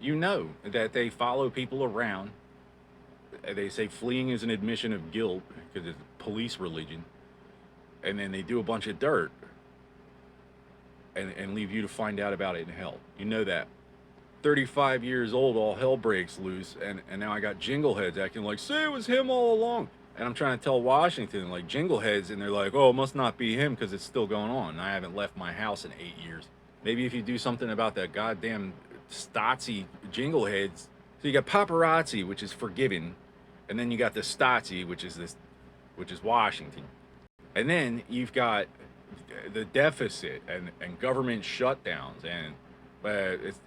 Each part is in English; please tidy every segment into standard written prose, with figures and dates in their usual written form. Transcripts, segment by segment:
You know that they follow people around. They say fleeing is an admission of guilt because it's police religion, and then they do a bunch of dirt and leave you to find out about it in hell. You know that. 35 years old, all hell breaks loose, and now I got jingleheads acting like, say it was him all along. And I'm trying to tell Washington, like, jingleheads, and they're like, oh, it must not be him because it's still going on. And I haven't left my house in 8 years. Maybe if you do something about that goddamn Stasi jingleheads. So you got paparazzi, which is forgiven, and then you got the Stasi, which is Washington. And then you've got the deficit and government shutdowns, and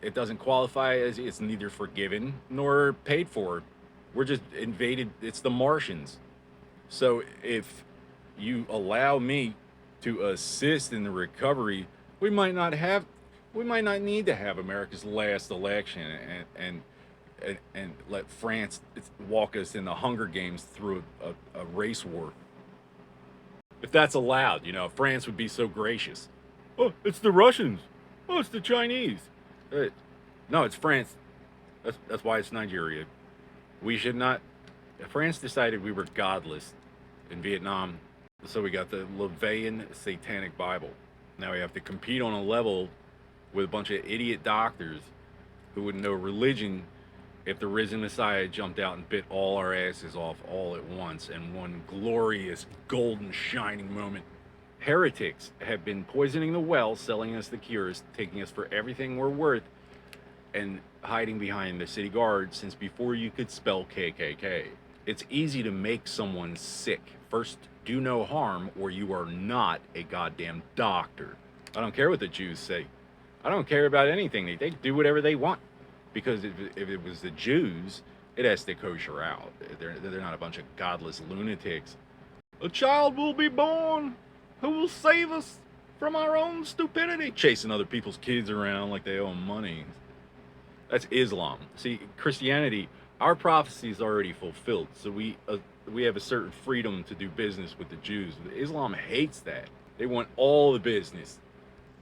it doesn't qualify as it's neither forgiven nor paid for. We're just invaded. It's the Martians. So if you allow me to assist in the recovery, we might not have, we might not need to have America's last election and let France walk us in the Hunger Games through a race war. If that's allowed, you know, France would be so gracious. Oh, it's the Russians. Oh, it's the Chinese. Uh, no, it's France. That's why it's Nigeria. We should not. France decided we were godless in Vietnam, so we got the Levian Satanic Bible. Now we have to compete on a level with a bunch of idiot doctors who wouldn't know religion if the risen Messiah jumped out and bit all our asses off all at once in one glorious, golden, shining moment. Heretics have been poisoning the well, selling us the cures, taking us for everything we're worth, and hiding behind the city guard since before you could spell KKK. It's easy to make someone sick. First, do no harm, or you are not a goddamn doctor. I don't care what the Jews say. I don't care about anything. They do whatever they want. Because if it was the Jews, it has to kosher out. They're not a bunch of godless lunatics. A child will be born who will save us from our own stupidity. Chasing other people's kids around like they owe them money. That's Islam. See, Christianity, our prophecy is already fulfilled. So we have a certain freedom to do business with the Jews. Islam hates that. They want all the business.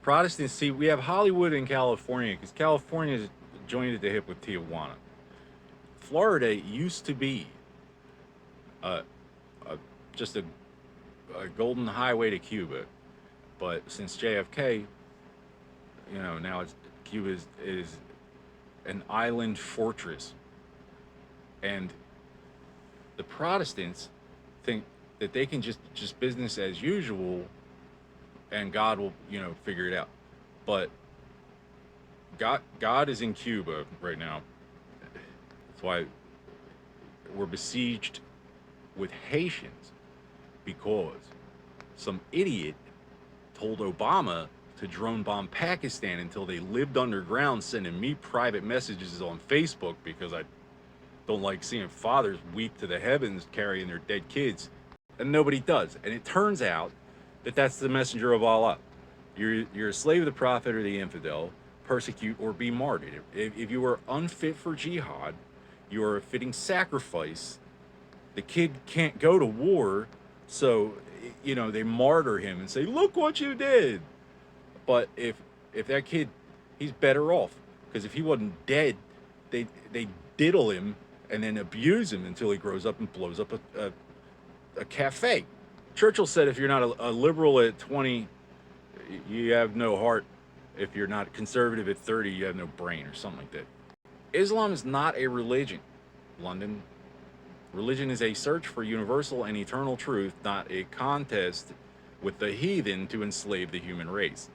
Protestants, see, we have Hollywood in California because California is joined at the hip with Tijuana. Florida used to be uh, just a golden highway to Cuba, but since JFK, you know, now Cuba is an island fortress, and the Protestants think that they can just business as usual, and God will, you know, figure it out. But God is in Cuba right now. That's why we're besieged with Haitians because some idiot told Obama to drone bomb Pakistan until they lived underground, sending me private messages on Facebook because I don't like seeing fathers weep to the heavens carrying their dead kids. And nobody does. And it turns out that that's the messenger of Allah. You're a slave of the prophet or the infidel, persecute or be martyred. If you are unfit for jihad, you are a fitting sacrifice. The kid can't go to war, so you know they martyr him and say, "Look what you did." But if that kid, he's better off because if he wasn't dead, they diddle him and then abuse him until he grows up and blows up a cafe. Churchill said, "If you're not a liberal at 20, you have no heart. If you're not conservative at 30, you have no brain," or something like that. Islam is not a religion, London. Religion is a search for universal and eternal truth, not a contest with the heathen to enslave the human race.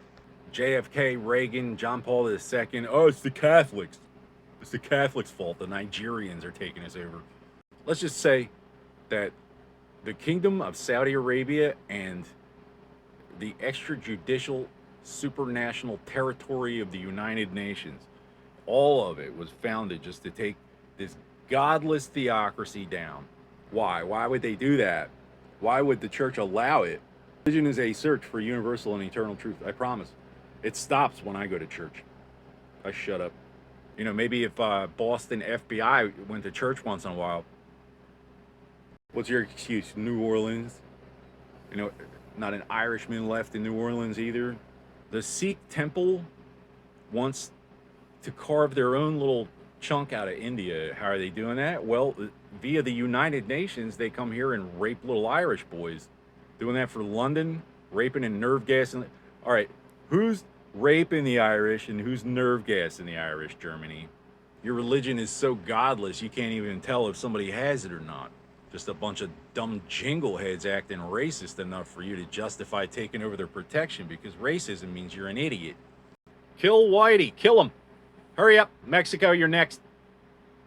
JFK, Reagan, John Paul II. Oh, it's the Catholics. It's the Catholics' fault. The Nigerians are taking us over. Let's just say that the Kingdom of Saudi Arabia and the extrajudicial supranational territory of the United Nations, all of it was founded just to take this godless theocracy down. Why? Why would they do that? Why would the church allow it? Religion is a search for universal and eternal truth. I promise. It stops when I go to church. I shut up. You know, maybe if Boston FBI went to church once in a while. What's your excuse? New Orleans? You know, not an Irishman left in New Orleans either. The Sikh temple wants to carve their own little chunk out of India. How are they doing that? Well, via the United Nations, they come here and rape little Irish boys. Doing that for London, raping and nerve gassing. All right, who's raping the Irish and who's nerve gassing the Irish, Germany? Your religion is so godless, you can't even tell if somebody has it or not. Just a bunch of dumb jingleheads acting racist enough for you to justify taking over their protection because racism means you're an idiot. Kill Whitey. Kill him. Hurry up. Mexico, you're next.